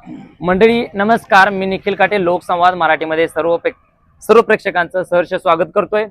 मंडळी नमस्कार, मी निखिल काटे लोकसंवाद मराठीमध्ये सर्व प्रेक्षकांचं सहर्ष स्वागत करतोय।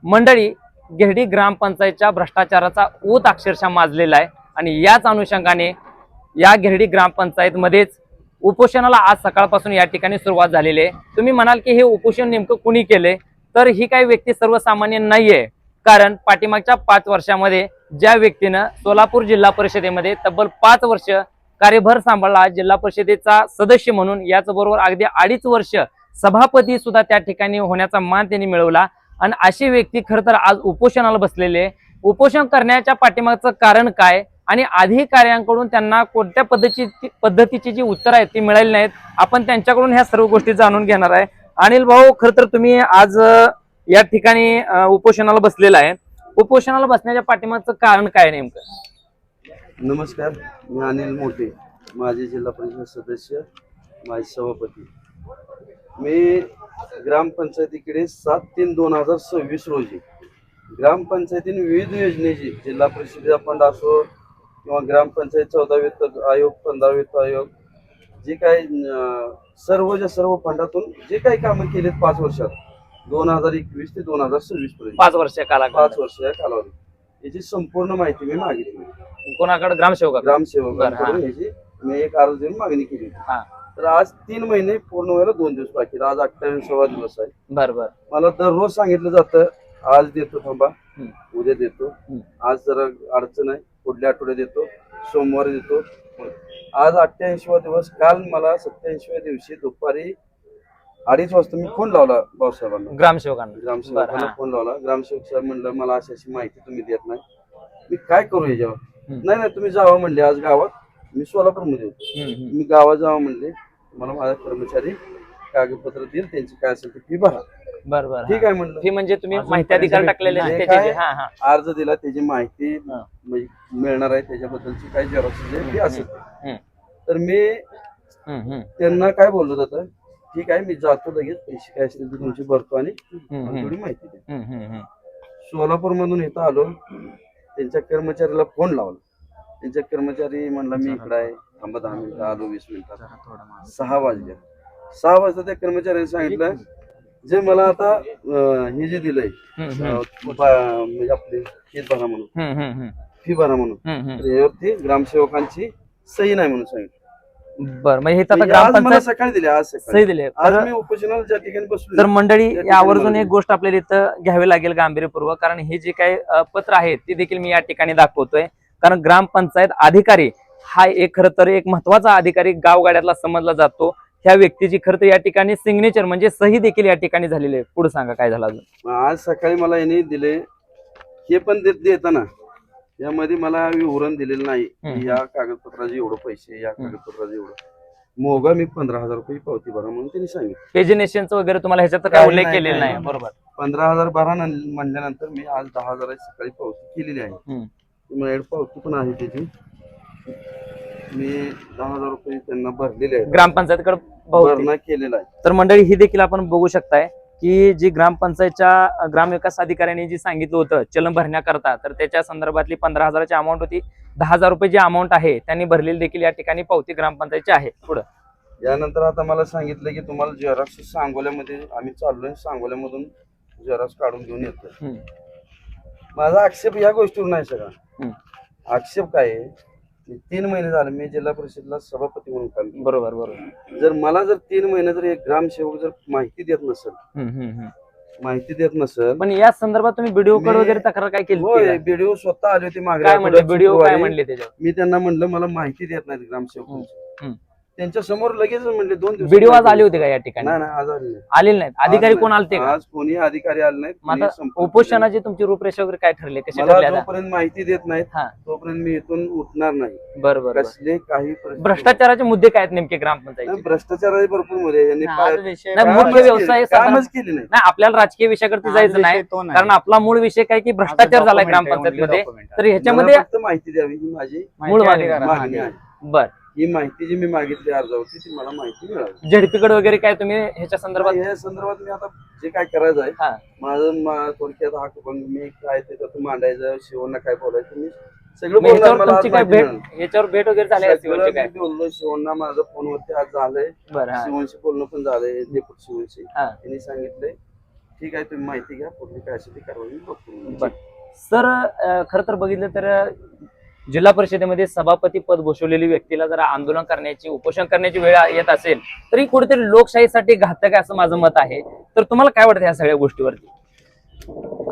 मंडळी, गिरडी ग्रामपंचायतच्या भ्रष्टाचाराचा ऊत अक्षरशः माजलेला आहे आणि याच अनुषंगाने या गिरडी ग्रामपंचायतमध्येच उपोषणाला आज सकाळपासून या ठिकाणी सुरुवात झालेली आहे। तुम्ही म्हणाल की हे उपोषण नेमकं कुणी केले, तर ही काही व्यक्ती सर्वसामान्य नाहीये। कारण पाठीमागच्या 5 वर्षामध्ये ज्या व्यक्तीनं सोलापूर जिल्हा परिषदेमध्ये तब्बल 5 वर्ष कार्यभार सांभाळला, जिल्हा परिषदेचा सदस्य म्हणून, याचबरोबर अगदी 2.5 वर्ष सभापती सुद्धा त्या ठिकाणी होण्याचा मान त्यांनी मिळवला। आणि अशी व्यक्ती खरं तर आज उपोषणाला बसलेले। उपोषण करण्याच्या पाठीमागचं कारण काय आणि अधिकाऱ्यांकडून त्यांना कोणत्या पद्धतीची जी उत्तर आहेत ती मिळाली नाहीत, आपण त्यांच्याकडून ह्या सर्व गोष्टी जाणून घेणार आहे। अनिल भाऊ, खरं तर तुम्ही आज या ठिकाणी उपोषणाला बसलेला आहे। उपोषणाला बसण्याच्या पाठीमागचं कारण काय नेमकं? नमस्कार, मी अनिल मोठे, माजी जिल्हा परिषद सदस्य, माजी सभापती। मी ग्रामपंचायतीकडे 7/3/2026 रोजी ग्रामपंचायतीने विविध योजनेची, जिल्हा परिषदेचा फंड असो किंवा ग्रामपंचायत 14वे वित्त आयोग, 15वे वित्त आयोग, जे काही सर्व फंडातून जे काही कामं केलेत 5 वर्षात, 2021 ते 2026 पर्यंत 5 वर्ष कालावधी, 5 वर्ष या कालावधी, याची संपूर्ण माहिती मी मागितली। कोणाकडे? ग्रामसेवकांकडून याची मी एक अर्ज देऊन मागणी केली। तर आज 3 महिने पूर्ण व्हायला 2 दिवस बाकी, आज 28वा दिवस आहे। बरोबर। मला मला दररोज सांगितलं जातं, आज देतो, थांबा, उद्या देतो, आज जरा अडचण आहे, पुढल्या आठवड्यात देतो, सोमवारी देतो। आज 88वा दिवस। काल मला 87व्या दिवशी दुपारी 2:30 वाजता मी फोन लावला भाऊसाहेबांना, ग्रामसेवकांना फोन लावला। ग्रामसेवक साहेब म्हणलं, मला अशी माहिती तुम्ही देत नाही, मी काय करू याच्यावर? नाही, तुम्ही जावा म्हणले आज गावात, मी सोलापूरमध्ये होतो, मी गावात जावा म्हणले, मला माझा कर्मचारी कागदपत्र देईल, त्यांची काय असेल ती फी भरा। बरोबर, ठीक आहे म्हणलं। फी म्हणजे तुम्ही माहिती अधिकार टाकलेले अर्ज दिला, त्याची माहिती म्हणजे मिळणार आहे, त्याच्याबद्दलची काही झेरॉक्स फी असेल। तर मी त्यांना काय बोललो जातं, ठीक आहे, मी जातो, लगेच पैसे काय असतील ते तुमची भरतो आणि थोडी माहिती द्या। सोलापूर मधून इथं आलो, त्यांच्या कर्मचाऱ्याला फोन लावला, त्यांच्या कर्मचारी म्हणला, मी इकडे आहे, थांबा 10 मिनिटं, आलो 20 मिनिटात। 6 वाजले। 6 वाजता त्या कर्मचाऱ्याने सांगितलं, जे मला आता हे जे दिलंय म्हणजे आपले फी भरा म्हणून, यावरती ग्रामसेवकांची सही नाही म्हणून सांगितलं। बरं, म्हणजे ग्रामपंचायत सकाळी दिले, आज सही दिले, आज मी उपोषणाला ज्या ठिकाणी बसलो। तर मंडळी, यावरून एक गोष्ट आपल्याला इथं घ्यावी लागेल गांभीर्यपूर्वक, कारण हे जे काही पत्र आहे ते देखील मी या ठिकाणी दाखवतोय। कारण ग्रामपंचायत अधिकारी हा एक खरं तर एक महत्वाचा अधिकारी गावगाड्यातला समजला जातो। ह्या व्यक्तीची खरं तर या ठिकाणी सिग्नेचर म्हणजे सही देखील या ठिकाणी झालेली आहे। पुढे सांगा काय झालं अजून? आज सकाळी मला यांनी दिले, हे पण देताना यामध्ये मला विवरण दिलेलं नाही, या कागदपत्राचे एवढं पैसे, या कागदपत्राचे एवढं मोगा, मी 15,000 रुपये पावती भरा म्हणून त्यांनी सांगितलं। पेजिनेशनचं वगैरे तुम्हाला ह्याच्यात काय उल्लेख केलेला नाही? बरोबर, 15,000 भरा म्हणल्यानंतर मी आज 10,000 सकाळी पावती केलेली आहे। माझ्याकडे पावती पण आहे त्याची, मी 10,000 रुपये त्यांना भरलेले आहेत, ग्रामपंचायतकडे भरणा केलेला आहे। तर मंडळी, ही देखील आपण बघू शकताय की जी ग्रामपंचायतच्या ग्रामविकास अधिकाऱ्यांनी जी सांगितलं होतं चलन भरण्याकरता, तर त्याच्या संदर्भातली 15,000ची अमाऊंट होती, 10,000 रुपये जी अमाऊंट आहे त्यांनी भरलेली देखील या ठिकाणी पावती ग्रामपंचायतची आहे। पुढे यानंतर आता मला सांगितलं की तुम्हाला झेरॉक्स सांगोल्यामध्ये, आम्ही चाललोय, सांगोल्यामधून झेरॉक्स काढून घेऊन येतो। माझा आक्षेप या गोष्टीवर नाही सगळा। आक्षेप काय आहे, 3 महिने झाले मी जिल्हा परिषदला सभापती म्हणून काम केलं। बरोबर। जर मला 3 महिने जर एक ग्रामसेवक जर माहिती देत नसेल, पण या संदर्भात तुम्ही बीडीओ कडे वगैरे तक्रार काय केली? होय, बीडीओ स्वतः आले होते मागे। काय म्हणले बीडीओ? काय म्हणले त्याच्यावर? मी त्यांना म्हणलं, मला माहिती देत नाही ग्रामसेवक, त्यांच्या समोर लगेच म्हणले 2 दिवस। बीडीओ आज आले होते का या ठिकाणी? नाही, आज आलेले नाहीत। अधिकारी कोण आलते का? आज कोणी अधिकारी आले नाहीत। उपोषणाची तुमची रूपरेषा वगैरे काय ठरले, कशी मला ठरली? जोपर्यंत माहिती देत नाहीत तोपर्यंत मी इथून उठणार नाही। बरोबर। कसले काही भ्रष्टाचाराचे मुद्दे काय आहेत नेमके ग्रामपंचायत? भ्रष्टाचार भरपूर मध्ये मूळ व्यवसाय कामच केले नाही। आपल्याला राजकीय विषयाकडे जायचं नाही, कारण आपला मूळ विषय काय की भ्रष्टाचार झालाय ग्रामपंचायतमध्ये, तर ह्याच्यामध्ये माहिती द्यावी ही माझी मूळ मागणी आहे। बर, ही माहिती जी मी मागितली अर्जावरती ती मला माहिती मिळावी। झेडपीकडे वगैरे काय तुम्ही ह्याच्या संदर्भात? या संदर्भात मी आता जे काय करायचं आहे, माझं थोडक्यात हक्क मी काय ते मांडायचं, शिवना काय बोलायचं, मी सगळं मग बोलणार ह्याच्यावर मला आज तुमची काय माहिती भेट मिळालं. याच्यावर भेट वगैरे झाली का सगळं शिवनची काय मी बोललो शिवण्णा माझं फोनवरती आज झालंय. बरं हा शिवनशी बोलणं पण झालंय डेपुटी शिवनशी. हा. त्यांनी सांगितलंय ठीक आहे तुम्ही माहिती घ्या पुढली काय असेल ती कारवाई मी बघतो. बरं. सर खर तर बघितलं तर जिल्हा परिषदेमध्ये सभापती पद भूषवलेली व्यक्तीला जर आंदोलन करण्याची उपोषण करण्याची वेळ येत असेल तरी कुठेतरी लोकशाहीसाठी घातक आहे असं माझं मत आहे. तर तुम्हाला काय वाटतं या सगळ्या गोष्टीवरती?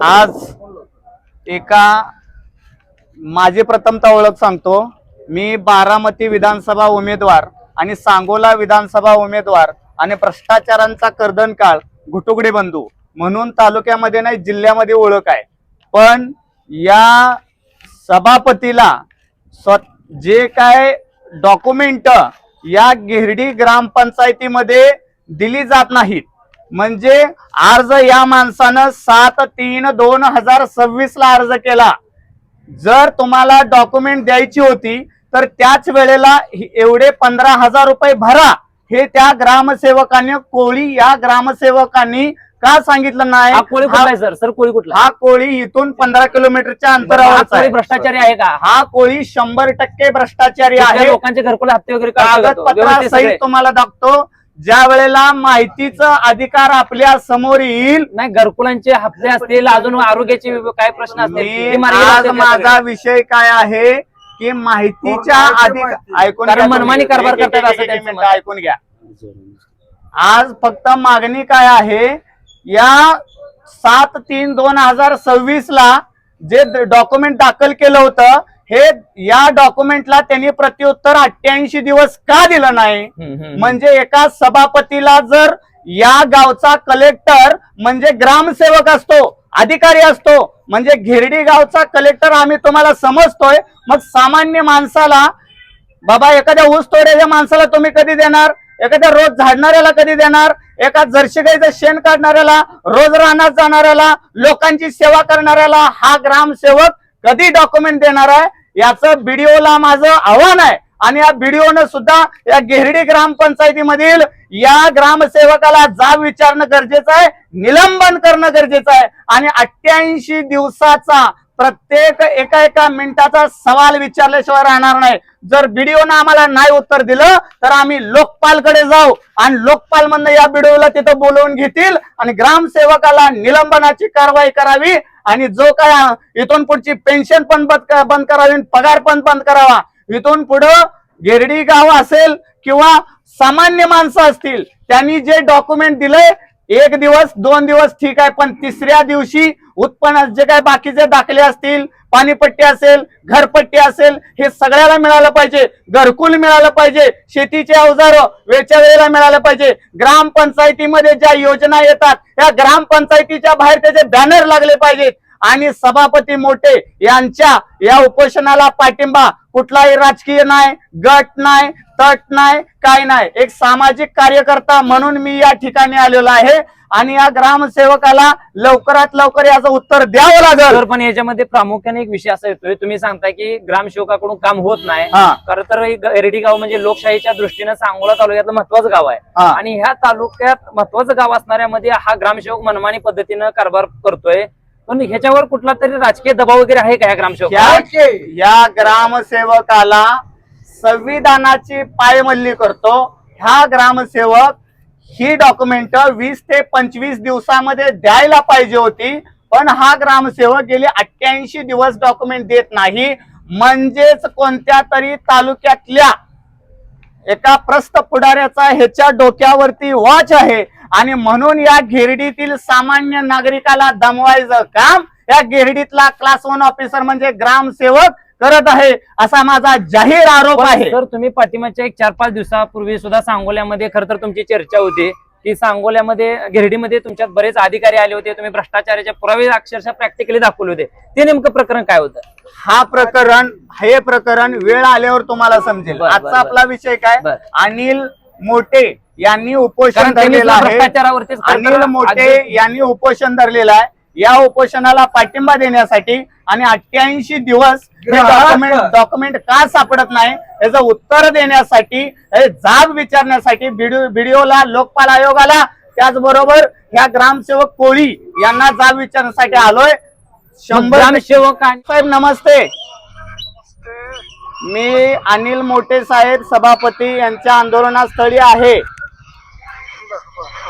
आज एका माझी प्रथमतः ओळख सांगतो. मी बारामती विधानसभा उमेदवार आणि सांगोला विधानसभा उमेदवार आणि भ्रष्टाचारांचा कर्दनकाळ घुटुगडे बंधू म्हणून तालुक्यामध्ये नाही जिल्ह्यामध्ये ओळख आहे. पण या सभापतीला जे काय डॉक्युमेंट या गिरडी ग्रामपंचायतीमध्ये दिली जात नाहीत. म्हणजे अर्ज या माणसानं 7/3/2026 ला अर्ज केला. जर तुम्हाला डॉक्युमेंट द्यायची होती तर त्याच वेळेला एवढे 15,000 रुपये भरा हे त्या ग्रामसेवकांनी कोळी या ग्रामसेवकांनी का सांगितलं नाही? हा कोळी कुठला आहे सर? सर कोळी कुठला? हा कोळी इथून 15 किलोमीटरच्या अंतरावर कोळी भ्रष्टाचारी आहे का? हा कोळी 100% भ्रष्टाचारी कुठल्या आहे. लोकांचे घरकुल हत्ते वगैरे करतो? व्यवस्थित कागदपत्रासहित सगळे? तुम्हाला दाखवतो. ज्या वेळेला माहितीचा अधिकार आपल्या समोर येईल. नाही घरकुलांचे हप्ते असतील अजून आरोग्याचे काय प्रश्न असतील ती मार्गी आज लागते माझा त्याच्याकडे. विषय काय आहे की माहितीच्या अधिकार ऐकून कारण घ्या मनमानी तुम्ही. कारभार करतात असं एक त्यांचं मिनिट मत. ऐकून घ्या. आज फक्त मागणी काय आहे? या 7/3/2026 ला जे डॉक्युमेंट दाखल केलं होतं हे या डॉक्युमेंटला त्यांनी प्रत्युत्तर 88 दिवस का दिलं नाही? म्हणजे एका सभापतीला जर या गावचा कलेक्टर म्हणजे ग्रामसेवक असतो, अधिकारी असतो, म्हणजे गिरडी गावचा कलेक्टर आम्ही तुम्हाला समजतोय. मग सामान्य माणसाला बाबा एखाद्या ऊस तोड्याच्या माणसाला तुम्ही कधी देणार? एखाद्या रोज झाडणाऱ्याला कधी देणार? एका जर्सी गाईचं शेण काढणाऱ्याला, रोज रानात जाणाऱ्याला, लोकांची सेवा करणाऱ्याला हा ग्रामसेवक कधी डॉक्युमेंट देणार आहे? याचं बीडीओला माझं आव्हान आहे. आणि या बीडीओनं सुद्धा या गिरडी ग्रामपंचायतीमधील या ग्रामसेवकाला जाब विचारणं गरजेचं आहे, निलंबन करणं गरजेचं आहे. आणि 88 दिवसाचा प्रत्येक एका मिनिटाचा सवाल विचारल्याशिवाय राहणार नाही. जर बीडीओनं आम्हाला नाही उत्तर दिलं तर आम्ही लोकपालकडे जाऊ आणि लोकपाल मधनं या बीडीओला तिथं बोलवून घेतील आणि ग्रामसेवकाला निलंबनाची कारवाई करावी. आणि जो काय इथून पुढची पेन्शन पण बंद करावी, पगार पण बंद करावा. इथून पुढं गिरडी गाव असेल किंवा सामान्य माणसं असतील त्यांनी जे डॉक्युमेंट दिलंय 1 दिवस 2 दिवस ठीक आहे, पण तिसऱ्या दिवशी उत्पन्न जे काय बाकीचे दाखले असतील, पाणीपट्टी असेल, घरपट्टी असेल, हे सगळ्याला मिळालं पाहिजे. घरकुल मिळालं पाहिजे, शेतीचे अवजार वेळच्या वेळेला मिळालं पाहिजे. ग्रामपंचायतीमध्ये ज्या योजना येतात त्या ग्रामपंचायतीच्या बाहेर त्याचे बॅनर लागले पाहिजेत. आणि सभापती मोठे यांच्या या उपोषणाला पाठिंबा कुठलाही राजकीय नाही, गट नाही, तट नाही, काय नाही. एक सामाजिक कार्यकर्ता म्हणून मी या ठिकाणी आलेलो आहे आणि या ग्रामसेवकाला लवकरात लवकर याचं उत्तर द्यावं लागेल. तर पण याच्यामध्ये प्रामुख्याने एक विषय असा येतोय, तुम्ही सांगताय की ग्रामसेवकाकडून काम होत नाही. हा. खरं तर गिरडी गाव म्हणजे लोकशाहीच्या दृष्टीने सांगोला तालुक्यातलं महत्वाचं गाव आहे. हा. आणि ह्या तालुक्यात महत्वाचं गाव असणाऱ्यामध्ये हा ग्रामसेवक मनमानी पद्धतीनं कारभार करतोय. पण ह्याच्यावर कुठला तरी राजकीय दबाव वगैरे आहे का या ग्रामसेवक? या ग्रामसेवकाला संविधानाची पायमल्ली करतो. हा ग्रामसेवक ही डॉक्युमेंट 20 ते 25 दिवसामध्ये द्यायला पाहिजे होती, पण हा ग्रामसेवक गेले 88 दिवस डॉक्युमेंट देत नाही. म्हणजेच कोणत्या तरी तालुक्यातल्या एका प्रस्थ पुढाऱ्याचा ह्याच्या डोक्यावरती वॉच आहे. आणि म्हणून या गिरडीतील सामान्य नागरिकाला दमवायचं काम या गिरडीतला क्लास 1 ऑफिसर म्हणजे ग्रामसेवक करत आहे, असा माझा जाहीर आरोप आहे. तर तुम्ही पाठिंबाच्या 4-5 दिवसापूर्वी सुद्धा सांगोल्यामध्ये खरं तर तुमची चर्चा होती की सांगोल्यामध्ये गिरडीमध्ये तुमच्यात बरेच अधिकारी आले होते, तुम्ही भ्रष्टाचाराचे पुरावे अक्षरशः प्रॅक्टिकली दाखवले होते. ते नेमकं प्रकरण काय होतं? हे प्रकरण वेळ आल्यावर तुम्हाला समजेल. आजचा आपला विषय काय? अनिल मोठे यांनी उपोषण धरलेलं आहे. भ्रष्टाचारावरतीच अनिल मोठे यांनी उपोषण धरलेलं आहे. या उपोषणाला पाठिंबा देण्यासाठी आणि 88 दिवस डॉक्युमेंट का सापडत नाही याचं उत्तर देण्यासाठी, जाब विचारण्यासाठी बीडीओला, लोकपाल आयोगाला, त्याचबरोबर ह्या ग्रामसेवक कोळी यांना जाब विचारण्यासाठी आलोय. 100 ग्रामसेवक साहेब नमस्ते. मी अनिल मोठे साहेब सभापती यांच्या आंदोलनास्थळी आहे.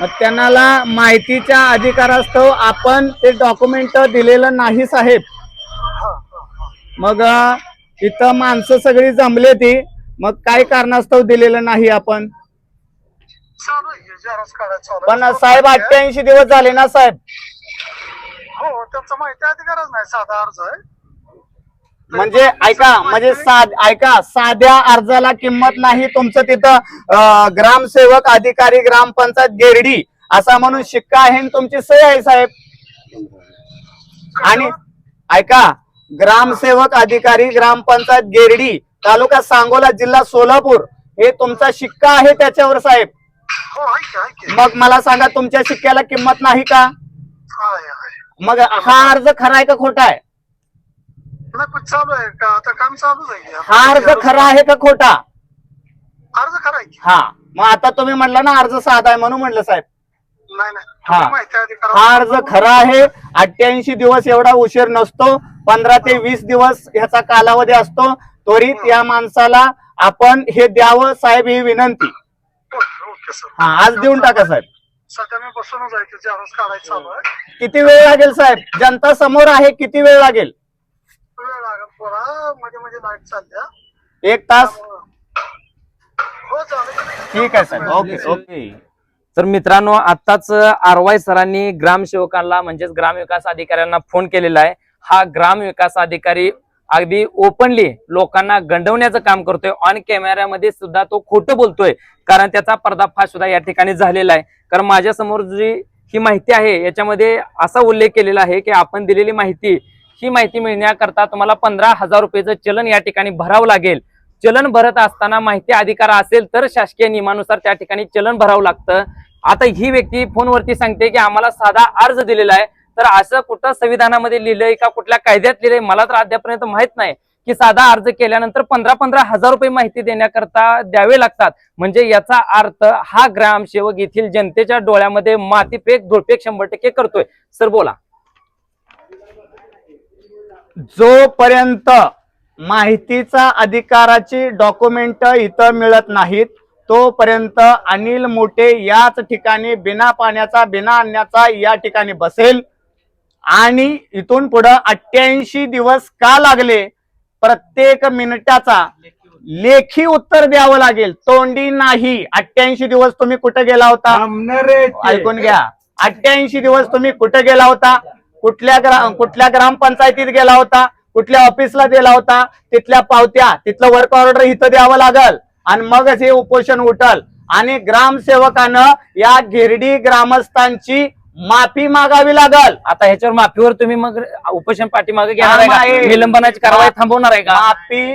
मग त्यांना माहितीच्या अधिकारास्तव आपण ते डॉक्युमेंट दिलेलं नाही साहेब. मग इथं माणसं सगळी जमले ती, मग काय कारणास्तव दिलेलं नाही आपण. चालू आहे जरास काढायचं पण साहेब 88 दिवस झाले ना साहेब. हो त्यांचा माहिती अधिकारच नाही, साधा अर्ज आहे. म्हणजे ऐका साध्या अर्जाला किंमत नाही. तुमचं तिथं ग्रामसेवक अधिकारी ग्रामपंचायत गेरडी असा म्हणून शिक्का आहे आणि तुमची सही आहे साहेब. आणि ऐका, ग्रामसेवक अधिकारी ग्रामपंचायत गेरडी तालुका सांगोला जिल्हा सोलापूर हे तुमचा शिक्का आहे त्याच्यावर साहेब. हो आहे की. मग मला सांगा तुमच्या शिक्क्याला किंमत नाही का? आहे. मग हा अर्ज खरा आहे का खोटा आहे? नाही पण चालू आहे का आता, काम चालूच आहे की. हा अर्ज खरा आहे का खोटा? अर्ज खरा आहे की. हा, मग आता तुम्ही म्हटलं ना अर्ज साधा आहे म्हणून म्हटलं साहेब. नाही नाही हा. तुम्ही माहिती अधिकार हा अर्ज खरा आहे. 88 दिवस एवढा उशीर नसतो. 15 ते 20 दिवस ह्याचा कालावधी असतो. त्वरित या माणसाला आपण हे द्यावं साहेब, ही विनंती. Okay sir. हा, आज देऊन टाका साहेब. सध्या मी बसूनच आहे की जरास काढायचं चालू आहे. किती वेळ लागेल साहेब? जनता समोर आहे, किती वेळ लागेल? वेळ लागेल पोरा, मध्ये लाईट चालल्या. 1 तास? हो चालेल. ठीक आहे साहेब. Okay okay. तर मित्रांनो, आताच आरवाय सरांनी ग्रामसेवकांना म्हणजेच ग्रामविकास अधिकाऱ्यांना फोन केलेला आहे. हा ग्रामविकास अधिकारी अगदी ओपनली लोकांना गंडवण्याचं काम करतोय. ऑन कॅमेऱ्यामध्ये सुद्धा तो खोटं बोलतोय, कारण त्याचा पर्दाफाश सुद्धा या ठिकाणी झालेला आहे. कारण माझ्या समोर जी ही माहिती आहे याच्यामध्ये असा उल्लेख केलेला आहे की आपण दिलेली माहिती, ही माहिती मिळण्याकरता तुम्हाला 15,000 रुपयेचं चलन या ठिकाणी भरावं लागेल. चलन भरत असताना माहिती अधिकार असेल तर शासकीय नियमानुसार त्या ठिकाणी चलन भरावं लागतं. आता ही व्यक्ती फोनवरती सांगते की आम्हाला साधा अर्ज दिलेला आहे. तर असं कुठं संविधानामध्ये लिहिलंय का कुठल्या कायद्यात लिहिलंय मला तर अद्यापर्यंत माहित नाही की साधा अर्ज केल्यानंतर 15,000 रुपये माहिती देण्याकरता द्यावे लागतात. म्हणजे याचा अर्थ हा ग्रामसेवक येथील जनतेच्या डोळ्यामध्ये मातीपेक धुळपेक 100% करतोय. सर बोला. जोपर्यंत माहितीचा अधिकाराची डॉक्युमेंट इथं मिळत नाहीत तोपर्यंत अनिल मोठे याच ठिकाणी बिना पाण्याचा बिना अन्नाचा या ठिकाणी बसेल. आणि इथून पुढे 88 दिवस का लागले, प्रत्येक मिनिटाचा लेखी उत्तर द्यावं लागेल, तोंडी नाही. 88 दिवस तुम्ही कुठे गेला होता? ऐकून घ्या. 88 दिवस तुम्ही कुठे गेला होता? कुठल्या ग्रामपंचायतीत गेला होता? कुठल्या ऑफिसला गेला होता? तिथल्या पावत्या, तिथलं वर्क ऑर्डर इथं द्यावं लागल आणि मगच हे उपोषण उठल. आणि ग्रामसेवकानं या गिरडी ग्रामस्थांची माफी मागावी लागल. आता ह्याच्यावर माफीवर तुम्ही मग उपोषण पाठीमागे घेणार आहे का? निलंबनाची कारवाई थांबवणार आहे का? माफी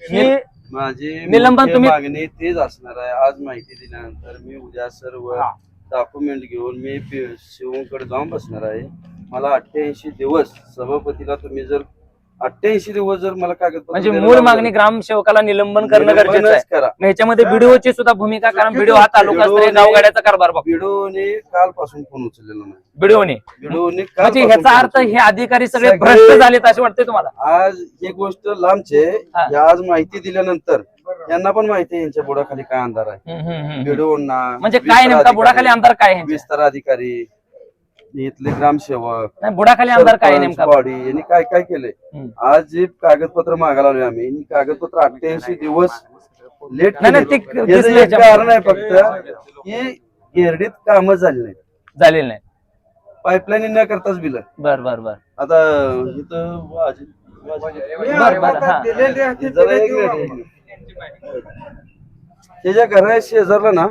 ही माझी निलंबन मुख्य तुम्ही- मागणी तेच असणार आहे. आज माहिती दिल्यानंतर मी उद्या सर्व डॉक्युमेंट घेऊन मी शिवकडे जाऊन बसणार आहे. मला 88 दिवस सभापतीला तुम्ही जर 88 दिवस जर मला कागदपत्र म्हणजे द्यायला मूळ लावलं, मागणी ग्रामसेवकाला निलंबन करणं गरजेचं आहे. निलंबनच करा. मग ह्याच्यामध्ये बीडीओची सुद्धा भूमिका, कारण बीडीओ हा तालुका स्तरीय गावगाड्याचा कारभार बघतो. बीडीओने कालपासून फोन उचललेला नाही. बीडीओने बीडीओने म्हणजे ह्याचा अर्थ हे अधिकारी सगळे भ्रष्ट झालेत असे वाटते तुम्हाला? आज ही गोष्ट लांबचे हा. ही आज माहिती दिल्यानंतर यांना पण माहिती आहे यांच्या बुडाखाली काय अंधार आहे. बीडीओना म्हणजे काय नेमका बुडाखाली आमदार काय आहे? विस्तार अधिकारी, इथले ग्रामसेवक, नाही, बुडाखाली आमदार काय आहे नेमका? बॉडी यांनी काय काय केलंय. आज जे कागदपत्र मागायला आलोय आम्ही, ही कागदपत्र 88 दिवस लेट नाही, नाही, ते दिसलंय कारण आहे फक्त की गिरडीत कामच झाली नाही, झालेलं नाही. पाईपलाईन न करताच बिल. बर बर बर आता इथं बर बर हा. जरा एक मिनिट. त्याच्या घरा शेजारला ना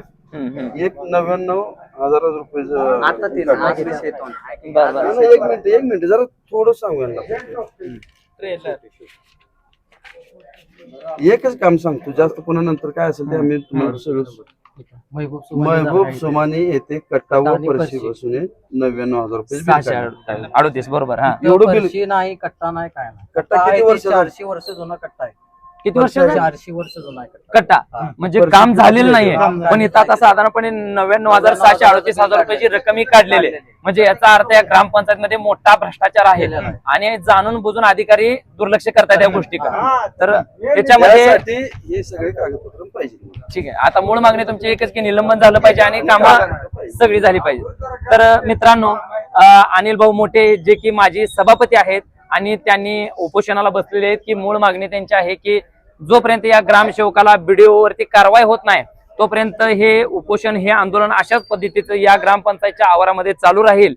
एक 99,000 रुपये. आता ते बर बर एक मिनिट जरा थोडं सांगू यांना. एकच काम सांगतो, जास्त पुन्हा नंतर काय असेल ते आम्ही तुम्हाला सगळं. महबूब सोमानी येथे कट्टा व परशी बसून 99,000 रुपये बिल काढलं. 638 बरोबर हा. एवढं बिल. नाही, कट्टा नाही, काय नाही. कट्टा किती वर्ष झालं? 400 वर्ष जुना कट्टा आहे. किती वर्ष झाली? 400 वर्ष जुना आहे. कट्टा म्हणजे वर्ष काम झालेलं नाहीये, काम झालेलं पण इथं आता साधारणपणे 99,638 रुपयाची रक्कम काढलेली आहे. म्हणजे याचा अर्थ या ग्रामपंचायतमध्ये मोठा भ्रष्टाचार आहे आणि जाणून बुजून अधिकारी दुर्लक्ष करतात या गोष्टी तर त्याच्यामध्ये त्यासाठी हे सगळे कागदपत्र पाहिजे. ठीक आहे. आता मूळ मागणी तुमची एकच की निलंबन झालं पाहिजे आणि कामं सगळी झाली पाहिजे. तर मित्रांनो, अनिल भाऊ मोठे जे की माजी सभापती आहेत आणि त्यांनी उपोषणाला बसलेले आहेत की मूळ मागणी त्यांची आहे की जोपर्यंत या ग्रामसेवकाला BDO वरती कारवाई होत नाही तोपर्यंत हे उपोषण हे आंदोलन अशाच पद्धतीचं या ग्रामपंचायतच्या आवारामध्ये चालू राहील.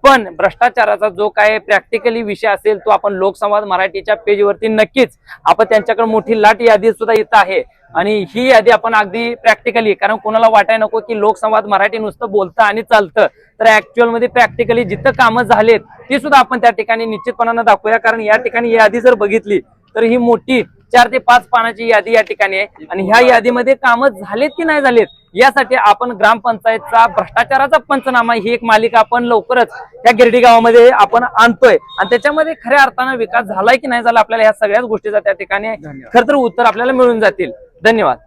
पण भ्रष्टाचाराचा जो काय प्रॅक्टिकली विषय असेल तो आपण लोकसंवाद मराठीच्या पेजवरती नक्कीच आपण त्यांच्याकडे मोठी लाट यादी सुद्धा इथं आहे आणि ही यादी आपण अगदी प्रॅक्टिकली, कारण कोणाला वाटायला नको की लोकसंवाद मराठी नुसतं बोलतं आणि चालतं, तर ऍक्च्युअल मध्ये प्रॅक्टिकली जिथं कामं झालेत ती सुद्धा आपण त्या ठिकाणी निश्चितपणानं दाखवूया. कारण या ठिकाणी यादी जर बघितली तर ही मोठी 4 ते 5 पानाची यादी या ठिकाणी आहे आणि ह्या यादीमध्ये कामं झालेत की नाही झालेत यासाठी आपण ग्रामपंचायतचा भ्रष्टाचाराचा पंचनामा ही एक मालिका आपण लवकरच या गिरडी गावामध्ये आपण आणतोय आणि त्याच्यामध्ये खऱ्या अर्थानं विकास झालाय की नाही झाला आपल्याला ह्या सगळ्याच गोष्टीचा त्या ठिकाणी खरं तर उत्तर आपल्याला मिळून जातील. धन्यवाद.